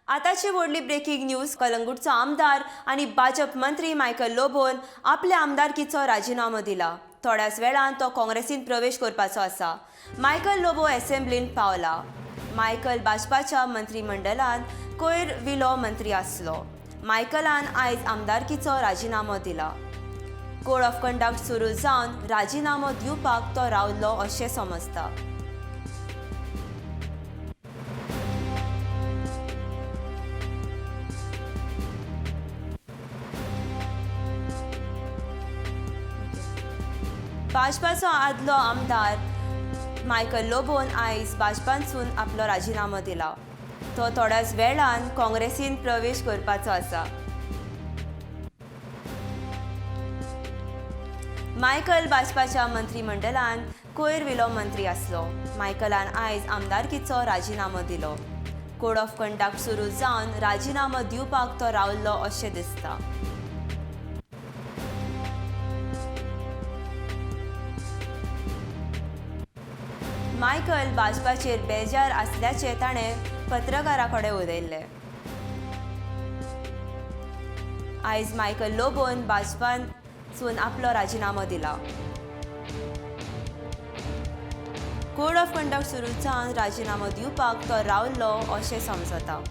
आताची व्हडली breaking news कलंगूटचो आमदार आणि भाजप मंत्री मायकल लोबोन आपल्या आमदारकीचो राजीनामो दिला. थोड्याच वेळान तो काँग्रेसीन प्रवेश करपाचो आसा. मायकल लोबो असेंब्लींत पावला. मायकल भाजपाच्या मंत्रिमंडळान कोयर विलो मंत्री आसलो. मायकलान आयज आमदारकीचो राजीनामो दिला. कोड ऑफ कंडक्ट सुरू जावन राजीनामो दिवपाक तो रावलो अशें समजता. भाजपाचो आदलो आमदार मायकल लोबोन आयज भाजपांतसून आपलो राजीनामो दिला. तो थोड्याच वेळान काँग्रेसीन प्रवेश करपाचो आसा. मायकल भाजपाच्या मंत्रिमंडळान कोयर विलो मंत्री आसलो. मायकलान आयज आमदारकीचो राजीनामो दिलो. कोड ऑफ कंडक्ट सुरू जावन राजीनामो दिवपाक तो रावलो अशें दिसता. मायकल भाजपाचेर बेजार आसल्याचे ताणें पत्रकारां कडेन उलयल्ले. आयज मायकल लोबोन भाजपांतसून आपलो राजीनामो दिला. कोड ऑफ कंडक्ट सुरू जावन राजीनामो दिवपाक तो रावलो अशें समजता.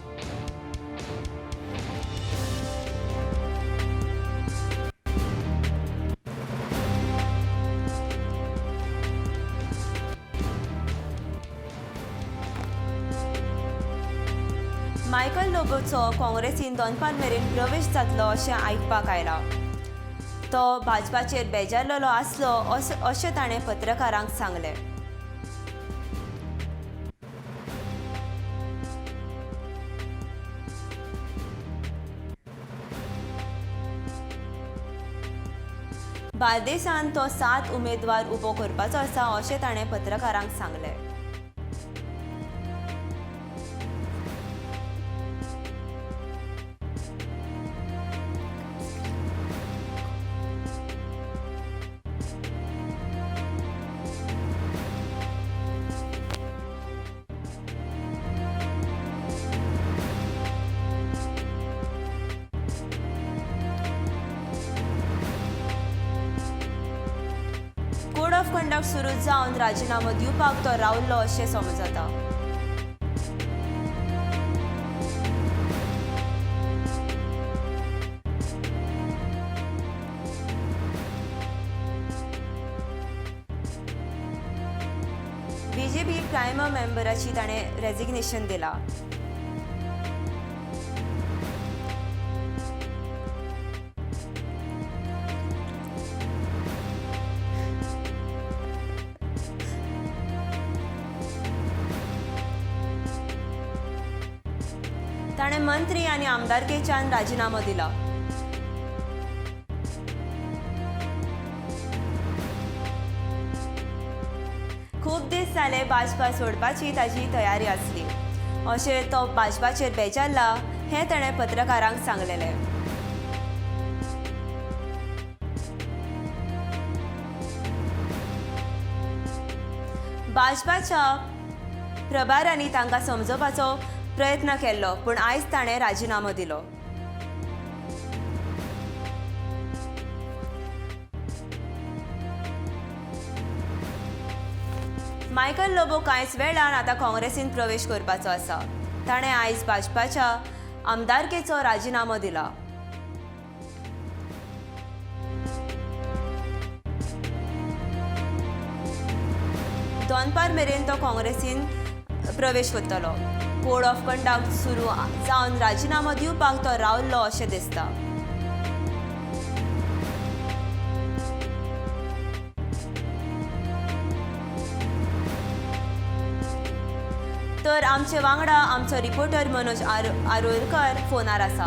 मायकल लोबोचो काँग्रेसीन दोनपार मेरेन प्रवेश जातलो अशें आयकपाक आयलां. तो भाजपाचेर बेजारलेलो आसलो अशें ताणें पत्रकारांक सांगलें. बार्देसान तो 7 उमेदवार उबो करपाचो आसा अशें ताणें पत्रकारांक सांगलें. कोड ऑफ कंडक्ट सुरू जावन राजीनामो दिवपाक तो रावलो अशें समजता. बीजेपी प्रायमर मेंबराची ताणें रेजिग्नेशन दिला. ताणें मंत्री आनी आमदारकेच्यान राजीनामो दिला. खूब दीस जाले भाजपा सोडपाची ताची तयारी आसली अशें तो भाजपाचेर बेजारला हें ताणें पत्रकारांक सांगलेलें. भाजपाच्या प्रभाऱ्यांनी तांकां समजोवपाचो प्रयत्न केल्लो पूण आयज ताणें राजीनामो दिलो. मायकल लोबो कांयच वेळान आतां काँग्रेसीन प्रवेश करपाचो आसा. ताणें आयज भाजपाच्या आमदारकेचो राजीनामो दिला. दोनपार मेरेन तो काँग्रेसीन प्रवेश करतलो. कोड ऑफ कंडक्ट सुरू जावन राजीनामो दिवपाक तो रावलो अशें दिसता. तर आमचे वांगडा आमचो रिपोर्टर मनोज आरोलकर फोनार आसा.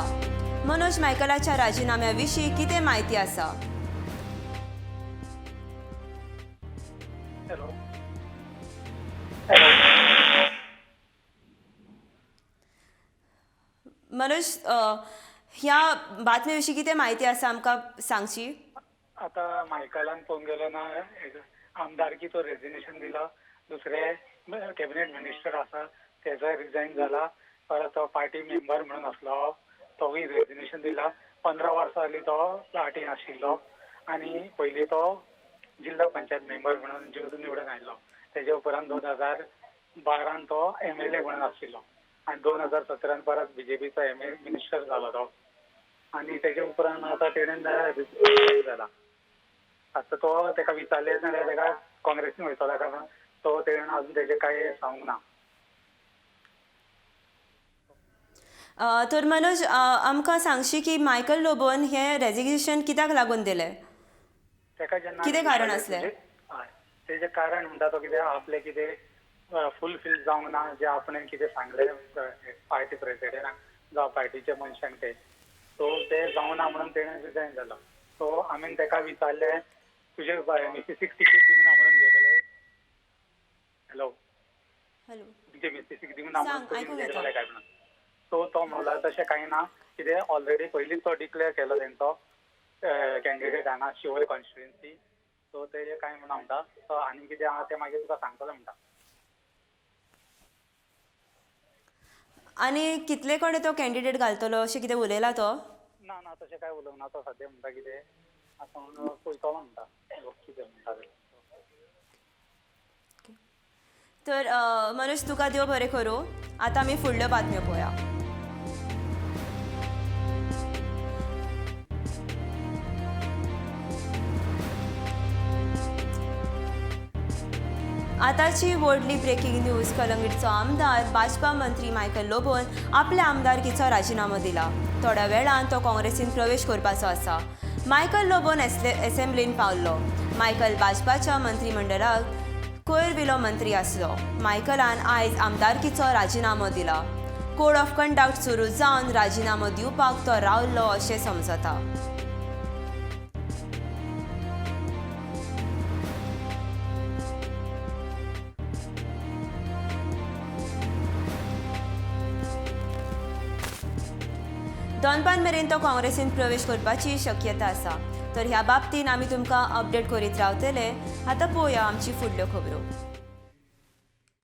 मनोज, मायकलाच्या राजीनाम्या विशीं कितें म्हायती आसा? मनोज, ह्या बातमे विशीं कितें म्हायती आसा आमकां सांगची? आता मायकलान पळोवंक गेलो ना आमदारकीचो रेजिग्नेशन दिला. दुसरे कॅबिनेट मिनिस्टर आसा तेजोय रिजायन जाला. परत तो पार्टी मेंबर म्हणून असलो तोय रेजिग्नेशन दिला 15 वर्सां जाली तो पार्टीन आशिल्लो आणि पयलीं तो जिल्हा पंचायत मेंबर म्हणून निवडून आयलो तेजे उपरांत 2012 तो MLA म्हणून आशिल्लो आणि 2017 परत बीजेपीचो मिनिस्टर जालो तो आणि तेजे उपरांत आता तेणेन रिजायन जाला आता तो तेका विचारले जाल्यार तेका काँग्रेसीन वयतलो कारण तो तेणेन अजून तेजे कांय सांगूंक ना. तर मनोज आमकां सांगशी की मायकल लोबोन हें रेजिग्नेशन कित्याक लागून दिलें तेका जेन्ना कितें कारण असलें? हय तेजें कारण म्हणटा तो कितें आपलें कितें फुलफील जावंक ना जें आपणें कितें सांगलें पार्टी प्रेसिडेंटाक जावं पार्टीच्या मनशांक सो तें जावं ना म्हणून तेणें रिजायन जालो. सो आमी तेका विचारलें तुजे मिसेसीक टिकेट दिवंक ना म्हणून गेले हॅलो हॅलो तुजे मिसेसीक दिवंक ना सांग, म्हणून आयकूंक तुमी येता. गेले काय म्हणून सो तो म्हणला तशें कांय ना कितें ऑलरेडी पयलींच तो डिक्लेअर केलो तेंचो कॅन्डिडेट हांगा शिवोले कॉन्स्टिट्युएन्सी सो तेजे कांय म्हणना म्हणटा सो आनी कितें आहा तें मागीर तुका सांगतलो म्हणटा. आनी कितले कडेन तो कॅन्डिडेट घालतलो अशें कितें उलयला तो? ना ना तशें कांय उलोवंक ना तो सद्या म्हणटा कितें आतां पळयतलो म्हणटा लोक कितें म्हणटा तें. तर मनोज तुका देव बरें करूं. आतां आमी फुडल्यो बातम्यो पळोवया. आतांची व्हडली ब्रेकींग न्यूज कलंगूटचो आमदार भाजपा मंत्री मायकल लोबोन आपल्या आमदारकीचो राजिनामो दिला. थोड्या वेळान तो काँग्रेसीन प्रवेश करपाचो आसा. मायकल लोबोन असेंब्लीन पावल्लो. मायकल भाजपाच्या मंत्रिमंडळाक कोयर मंत्री आसलो. मायकलान आयज आमदारकीचो राजिनामो दिला. कोड ऑफ कंडक्ट सुरू जावन राजिनामो दिवपाक तो रावल्लो अशें समजता. दोनपार मेरेन तो काँग्रेसीन प्रवेश करपाची शक्यता आसा. तर ह्या बाबतीन आमी तुमकां अपडेट करीत रावतले. आतां पळोवया आमची फुडल्यो खबरो.